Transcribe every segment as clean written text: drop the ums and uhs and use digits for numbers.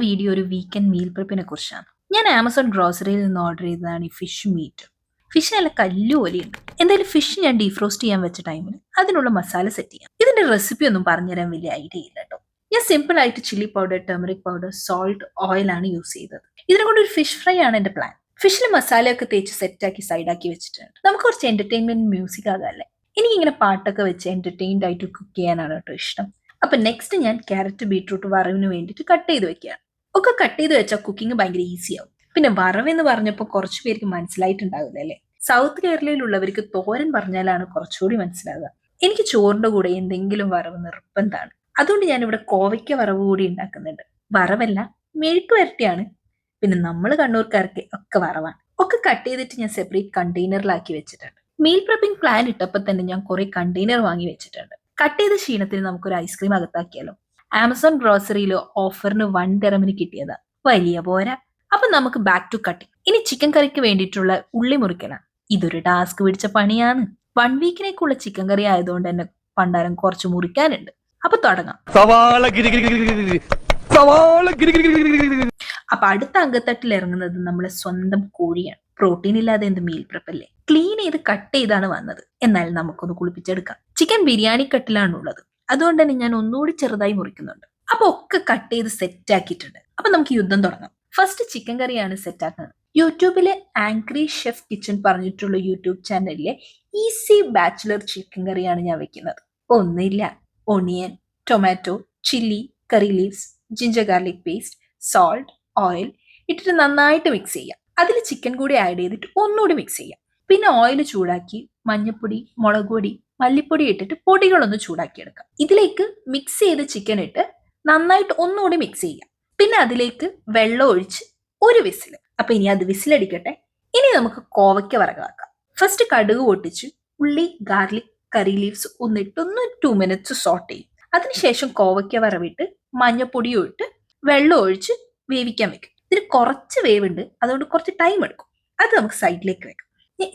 Video ഒരു weekend meal പ്രിപ്പിനെ കുറിച്ചാണ്. ഞാൻ ആമസോൺ ഗ്രോസറിയിൽ നിന്ന് ഓർഡർ ചെയ്തതാണ് ഈ ഫിഷ് മീറ്റ്. ഫിഷ് നല്ല കല്ലുപോലെയുണ്ട്. എന്തായാലും ഫിഷ് ഞാൻ ഡീഫ്രോസ്റ്റ് ചെയ്യാൻ വെച്ച ടൈമിൽ അതിനുള്ള മസാല സെറ്റ് ചെയ്യാം. ഇതിന്റെ റെസിപ്പി ഒന്നും പറഞ്ഞുതരാൻ വലിയ ഐഡിയ ഇല്ല കേട്ടോ. ഞാൻ സിമ്പിൾ ആയിട്ട് chilli powder, turmeric powder, salt, oil ആണ് യൂസ് ചെയ്തത്. ഇതിനെ കൊണ്ട് ഒരു ഫിഷ് ഫ്രൈ ആണ് എന്റെ പ്ലാൻ. ഫിഷിൽ മസാലയൊക്കെ തേച്ച് സെറ്റാക്കി സൈഡാക്കി വെച്ചിട്ടുണ്ട്. നമുക്ക് കുറച്ച് എന്റർടൈൻമെന്റ് മ്യൂസിക് ആകാല്ലേ. എനിക്കിങ്ങനെ പാട്ടൊക്കെ വെച്ച് എന്റർടൈൻഡ് ആയിട്ട് കുക്ക് ചെയ്യാനാണ് കേട്ടോ ഇഷ്ടം. അപ്പൊ നെക്സ്റ്റ് ഞാൻ ക്യാരറ്റ്, ബീട്രൂട്ട് വറവിന് വേണ്ടിയിട്ട് കട്ട് ചെയ്ത് വെക്കുകയാണ്. ഒക്കെ കട്ട് ചെയ്ത് വെച്ചാൽ കുക്കിംഗ് ഭയങ്കര ഈസി ആവും. പിന്നെ വറവ് എന്ന് പറഞ്ഞപ്പോൾ കുറച്ച് പേർക്ക് മനസ്സിലായിട്ടുണ്ടാവില്ല അല്ലേ. സൗത്ത് കേരളയിലുള്ളവർക്ക് തോരൻ പറഞ്ഞാലാണ് കുറച്ചുകൂടി മനസ്സിലാവുക. എനിക്ക് ചോറിന്റെ കൂടെ എന്തെങ്കിലും വറവ് നിർബന്ധമാണ്. അതുകൊണ്ട് ഞാൻ ഇവിടെ കോവയ്ക്ക വറവ് കൂടി ഉണ്ടാക്കുന്നുണ്ട്. വറവല്ല, മെഴുക്ക് വരട്ടിയാണ്. പിന്നെ നമ്മൾ കണ്ണൂർക്കാർക്ക് ഒക്കെ വറവാണ്. ഒക്കെ കട്ട് ചെയ്തിട്ട് ഞാൻ സെപ്പറേറ്റ് കണ്ടെയ്നറിലാക്കി വെച്ചിട്ടുണ്ട്. മീൽ പ്രിപ്പിംഗ് പ്ലാൻ ഇട്ടപ്പോൾ തന്നെ ഞാൻ കുറെ കണ്ടെയ്നർ വാങ്ങി വെച്ചിട്ടുണ്ട്. കട്ട് ചെയ്ത ക്ഷീണത്തിന് നമുക്കൊരു ഐസ്ക്രീം അകത്താക്കിയാലോ. ആമസോൺ ഗ്രോസറിയിലോ ഓഫറിന് $1 കിട്ടിയതാ. വലിയ പോരാ. അപ്പൊ നമുക്ക് ബാക്ക് ടു കട്ടിങ്. ഇനി ചിക്കൻ കറിക്ക് വേണ്ടിയിട്ടുള്ള ഉള്ളി മുറിക്കണം. ഇതൊരു ടാസ്ക് പിടിച്ച പണിയാണ്. 1 വീക്കിനേക്കുള്ള ചിക്കൻ കറി ആയതുകൊണ്ട് തന്നെ പണ്ടാരം കുറച്ച് മുറിക്കാനുണ്ട്. അപ്പൊ തുടങ്ങാം. അപ്പൊ അടുത്ത അങ്കത്തട്ടിൽ ഇറങ്ങുന്നത് നമ്മളെ സ്വന്തം കോഴിയാണ്. പ്രോട്ടീൻ ഇല്ലാതെ എന്ത് മീൽ പ്രിപ്പ് അല്ലേ. ക്ലീൻ ചെയ്ത് കട്ട് ചെയ്താണ് വന്നത്. എന്നാൽ നമുക്കൊന്ന് കുളിപ്പിച്ചെടുക്കാം. ചിക്കൻ ബിരിയാണി കട്ടിലാണ് ഉള്ളത്. അതുകൊണ്ട് തന്നെ ഞാൻ ഒന്നുകൂടി ചെറുതായി മുറിക്കുന്നുണ്ട്. അപ്പൊ ഒക്കെ കട്ട് ചെയ്ത് സെറ്റ് ആക്കിയിട്ടുണ്ട്. അപ്പൊ നമുക്ക് യുദ്ധം തുടങ്ങാം. ഫസ്റ്റ് ചിക്കൻ കറിയാണ് സെറ്റ് ആക്കുന്നത്. യൂട്യൂബിലെ ആംഗ്രി ഷെഫ് കിച്ചൺ പറഞ്ഞിട്ടുള്ള യൂട്യൂബ് ചാനലിലെ ഈസി ബാച്ചുലർ ചിക്കൻ കറിയാണ് ഞാൻ വെക്കുന്നത്. ഒന്നുമില്ല, ഒണിയൻ, ടൊമാറ്റോ, ചില്ലി, കറി leaves, ginger garlic paste, salt, oil ഇട്ടിട്ട് നന്നായിട്ട് മിക്സ് ചെയ്യാം. അതിൽ ചിക്കൻ കൂടി ആഡ് ചെയ്തിട്ട് ഒന്നുകൂടി മിക്സ് ചെയ്യാം. പിന്നെ ഓയിൽ ചൂടാക്കി മഞ്ഞൾപ്പൊടി, മുളക് പൊടി, മല്ലിപ്പൊടി ഇട്ടിട്ട് പൊടികളൊന്ന് ചൂടാക്കിയെടുക്കാം. ഇതിലേക്ക് മിക്സ് ചെയ്ത് ചിക്കൻ ഇട്ട് നന്നായിട്ട് ഒന്നുകൂടി മിക്സ് ചെയ്യാം. പിന്നെ അതിലേക്ക് വെള്ളം ഒഴിച്ച് ഒരു വിസിൽ. അപ്പൊ ഇനി അത് വിസിലടിക്കട്ടെ. ഇനി നമുക്ക് കോവയ്ക്ക വറകാക്കാം. ഫസ്റ്റ് കടുക് പൊട്ടിച്ച് ഉള്ളി, ഗാർലിക്, കറി ലീവ്സ് ഒന്നിട്ട് 2 മിനിറ്റ്സ് സോട്ട് ചെയ്യും. അതിനുശേഷം കോവയ്ക്ക വറവിട്ട് മഞ്ഞൾപ്പൊടിയും ഇട്ട് വെള്ളം ഒഴിച്ച് വേവിക്കാൻ വെക്കും. ഇതിന് കുറച്ച് വേവുണ്ട്, അതുകൊണ്ട് കുറച്ച് ടൈം എടുക്കും. അത് നമുക്ക് സൈഡിലേക്ക് വെക്കാം.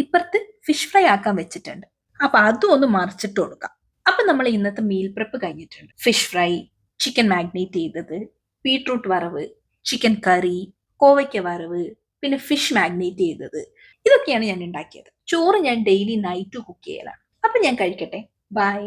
ഇപ്പുറത്ത് ഫിഷ് ഫ്രൈ ആക്കാൻ വെച്ചിട്ടുണ്ട്. അപ്പൊ അതും ഒന്ന് മറിച്ചിട്ട് കൊടുക്കാം. അപ്പൊ നമ്മൾ ഇന്നത്തെ മീൽ പ്രിപ്പ് കഴിഞ്ഞിട്ടുണ്ട്. ഫിഷ് ഫ്രൈ, ചിക്കൻ മാഗ്നേറ്റ് ചെയ്തത്, ബീട്രൂട്ട് വറവ്, ചിക്കൻ കറി, കോവയ്ക്ക വറവ്, പിന്നെ ഫിഷ് മാഗ്നേറ്റ് ചെയ്തത്, ഇതൊക്കെയാണ് ഞാൻ ഉണ്ടാക്കിയത്. ചോറ് ഞാൻ ഡെയിലി നൈറ്റ് കുക്ക് ചെയ്യലാണ്. അപ്പൊ ഞാൻ കഴിക്കട്ടെ. ബൈ.